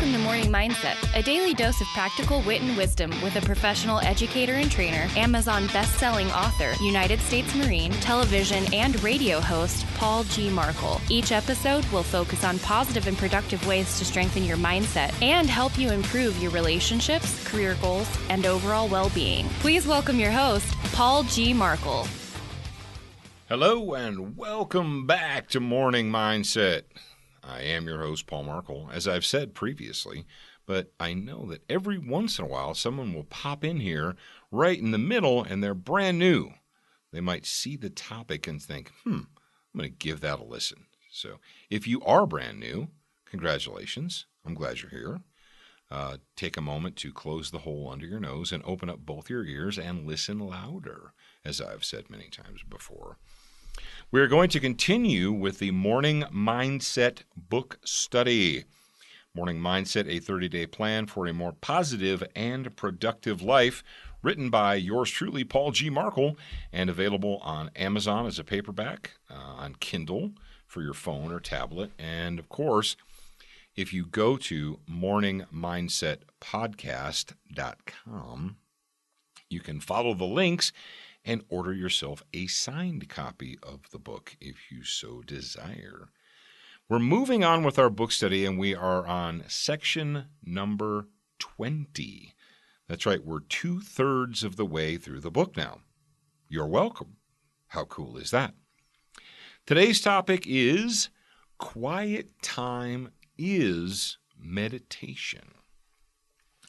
Welcome to Morning Mindset, a daily dose of practical wit and wisdom with a professional educator and trainer, Amazon best-selling author, United States Marine, television and radio host, Paul G. Markel. Each episode will focus on positive and productive ways to strengthen your mindset and help you improve your relationships, career goals, and overall well-being. Please welcome your host, Paul G. Markel. Hello and welcome back to Morning Mindset. I am your host, Paul Markel, as I've said previously, but I know that every once in a while someone will pop in here right in the middle and they're brand new. They might see the topic and think, I'm going to give that a listen. So if you are brand new, congratulations. I'm glad you're here. Take a moment to close the hole under your nose and open up both your ears and listen louder, as I've said many times before. We're going to continue with the Morning Mindset book study. Morning Mindset, a 30-day plan for a more positive and productive life, written by yours truly, Paul G. Markel, and available on Amazon as a paperback, on Kindle for your phone or tablet, and of course, if you go to morningmindsetpodcast.com, you can follow the links and order yourself a signed copy of the book if you so desire. We're moving on with our book study, and we are on section number 20. That's right, we're 2/3 of the way through the book now. You're welcome. How cool is that? Today's topic is quiet time is meditation.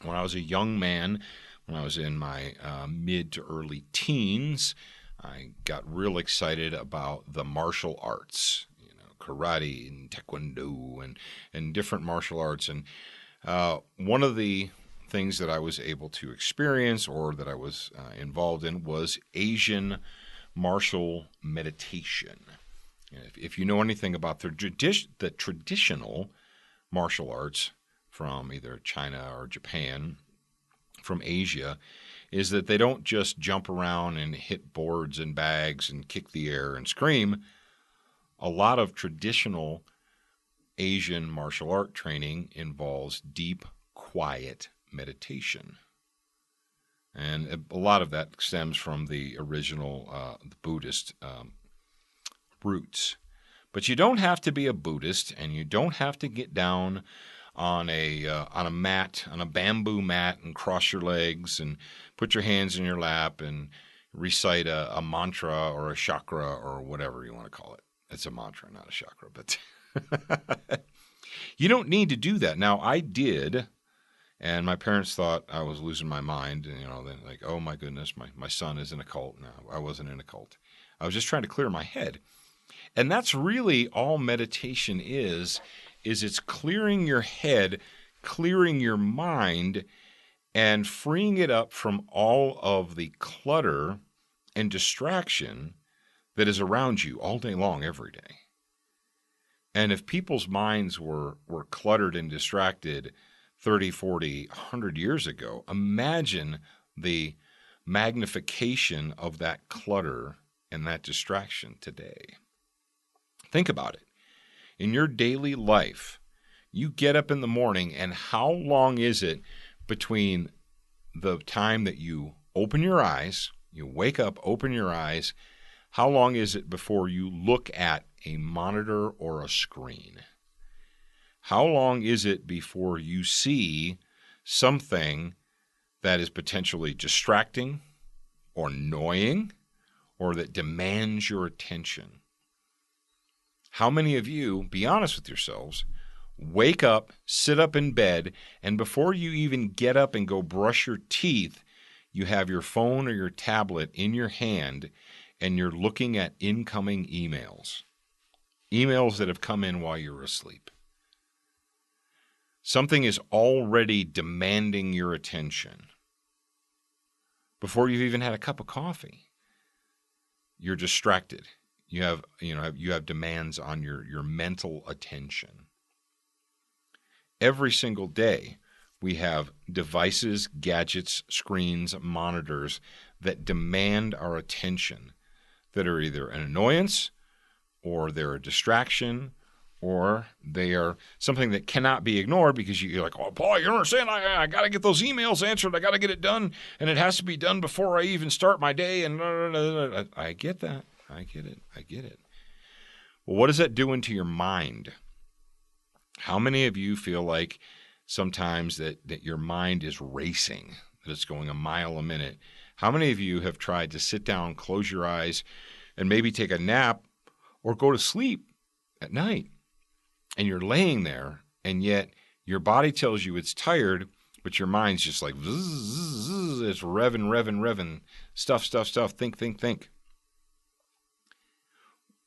When I was a young man, when I was in my mid to early teens, I got real excited about the martial arts, karate and Taekwondo and different martial arts. And one of the things that I was able to experience or that I was involved in was Asian martial meditation. If you know anything about the traditional martial arts from either China or Japan, from Asia, is that they don't just jump around and hit boards and bags and kick the air and scream. A lot of traditional Asian martial art training involves deep, quiet meditation. And a lot of that stems from the original Buddhist roots. But you don't have to be a Buddhist, and you don't have to get down on a mat, on a bamboo mat, and cross your legs and put your hands in your lap and recite a mantra or a chakra or whatever you want to call it. It's a mantra, not a chakra, but you don't need to do that. Now, I did, and my parents thought I was losing my mind. And, then like, oh my goodness, my son is in a cult. No, I wasn't in a cult. I was just trying to clear my head. And that's really all meditation is it's clearing your head, clearing your mind, and freeing it up from all of the clutter and distraction that is around you all day long, every day. And if people's minds were cluttered and distracted 30, 40, 100 years ago, imagine the magnification of that clutter and that distraction today. Think about it. In your daily life, you get up in the morning, and how long is it between the time that you open your eyes, you wake up, open your eyes, how long is it before you look at a monitor or a screen? How long is it before you see something that is potentially distracting or annoying or that demands your attention? How many of you, be honest with yourselves, wake up, sit up in bed, and before you even get up and go brush your teeth, you have your phone or your tablet in your hand and you're looking at incoming emails that have come in while you're asleep? Something is already demanding your attention. Before you've even had a cup of coffee, you're distracted. You have demands on your mental attention. Every single day, we have devices, gadgets, screens, monitors that demand our attention, that are either an annoyance, or they're a distraction, or they are something that cannot be ignored because you're like, oh, Paul, you don't understand. I got to get those emails answered. I got to get it done, and it has to be done before I even start my day. And I get that. I get it. Well, what is that doing to your mind? How many of you feel like sometimes that your mind is racing, that it's going a mile a minute? How many of you have tried to sit down, close your eyes, and maybe take a nap or go to sleep at night? And you're laying there, and yet your body tells you it's tired, but your mind's just like, zzz, zzz, zzz, it's revving, stuff, think.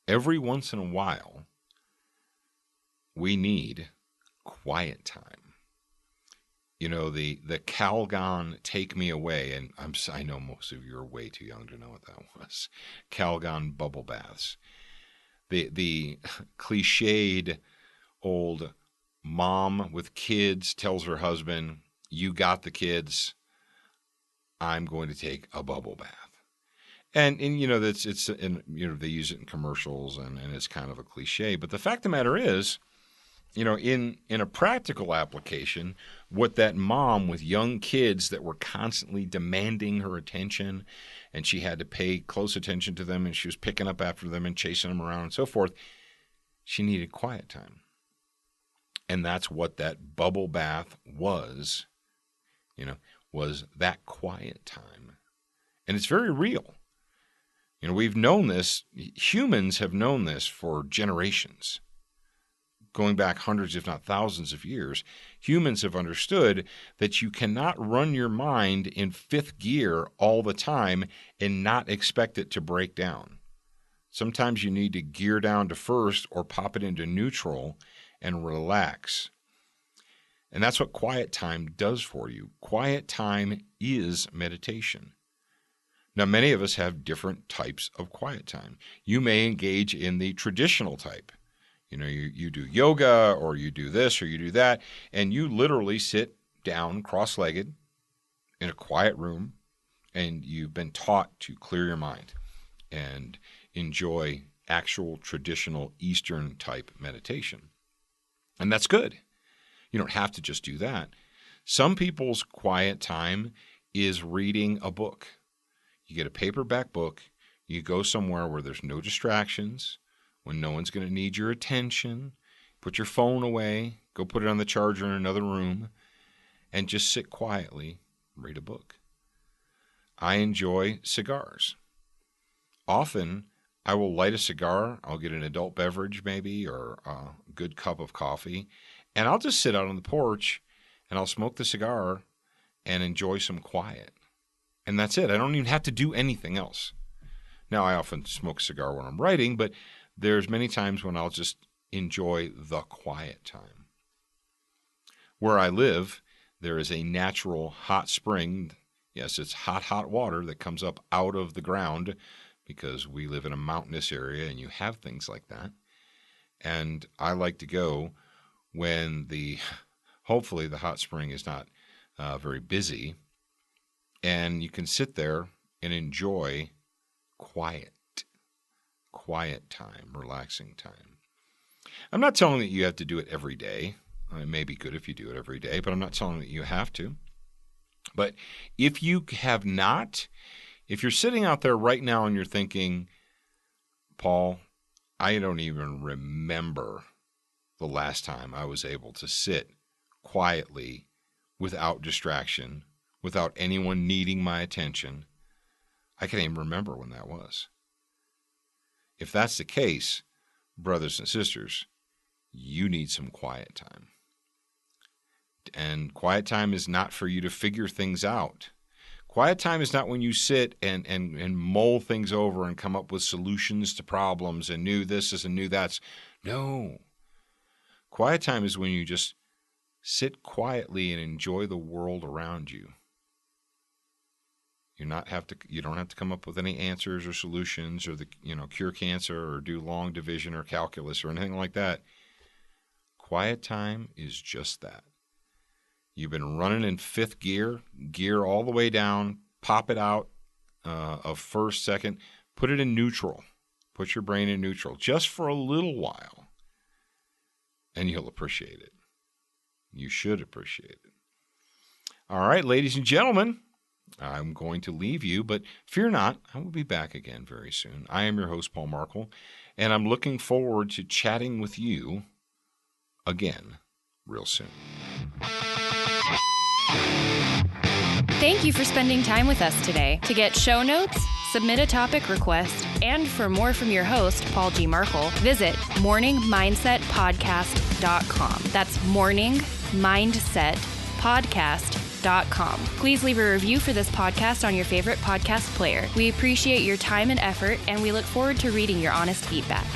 Every once in a while, we need quiet time. You know, the Calgon Take Me Away, and I know most of you are way too young to know what that was. Calgon bubble baths. The cliched old mom with kids tells her husband, you got the kids, I'm going to take a bubble bath. And you know, they use it in commercials and it's kind of a cliche. But the fact of the matter is, you know, in a practical application, what that mom with young kids that were constantly demanding her attention, and she had to pay close attention to them, and she was picking up after them and chasing them around and so forth, she needed quiet time. And that's what that bubble bath was, you know, was that quiet time. And it's very real. You know, we've known this, humans have known this for generations. Going back hundreds, if not thousands of years, humans have understood that you cannot run your mind in fifth gear all the time and not expect it to break down. Sometimes you need to gear down to first or pop it into neutral and relax. And that's what quiet time does for you. Quiet time is meditation. Now, many of us have different types of quiet time. You may engage in the traditional type. You know, you do yoga, or you do this, or you do that, and you literally sit down cross-legged in a quiet room, and you've been taught to clear your mind and enjoy actual traditional Eastern type meditation. And that's good. You don't have to just do that. Some people's quiet time is reading a book. You get a paperback book, you go somewhere where there's no distractions, when no one's going to need your attention, put your phone away, go put it on the charger in another room, and just sit quietly, read a book. I enjoy cigars. Often, I will light a cigar, I'll get an adult beverage maybe, or a good cup of coffee, and I'll just sit out on the porch, and I'll smoke the cigar and enjoy some quiet. And that's it. I don't even have to do anything else. Now, I often smoke a cigar when I'm writing, but there's many times when I'll just enjoy the quiet time. Where I live, there is a natural hot spring. Yes, it's hot water that comes up out of the ground because we live in a mountainous area and you have things like that. And I like to go when hopefully the hot spring is not very busy, and you can sit there and enjoy quiet time, relaxing time. I'm not telling that you have to do it every day. It may be good if you do it every day, but I'm not telling that you have to. But if you have not, if you're sitting out there right now and you're thinking, Paul, I don't even remember the last time I was able to sit quietly without distraction, without anyone needing my attention, I can't even remember when that was. If that's the case, brothers and sisters, you need some quiet time. And quiet time is not for you to figure things out. Quiet time is not when you sit and mull things over and come up with solutions to problems and new this and new that's. No. Quiet time is when you just sit quietly and enjoy the world around you. You don't have to come up with any answers or solutions or cure cancer or do long division or calculus or anything like that. Quiet time is just that. You've been running in fifth gear all the way down, pop it out of first, second, put it in neutral. Put your brain in neutral just for a little while. and you'll appreciate it. You should appreciate it. All right, ladies and gentlemen, I'm going to leave you, but fear not, I will be back again very soon. I am your host, Paul Markel, and I'm looking forward to chatting with you again real soon. Thank you for spending time with us today. To get show notes, submit a topic request, and for more from your host, Paul G. Markel, visit morningmindsetpodcast.com. That's morningmindsetpodcast.com. Please leave a review for this podcast on your favorite podcast player. We appreciate your time and effort, and we look forward to reading your honest feedback.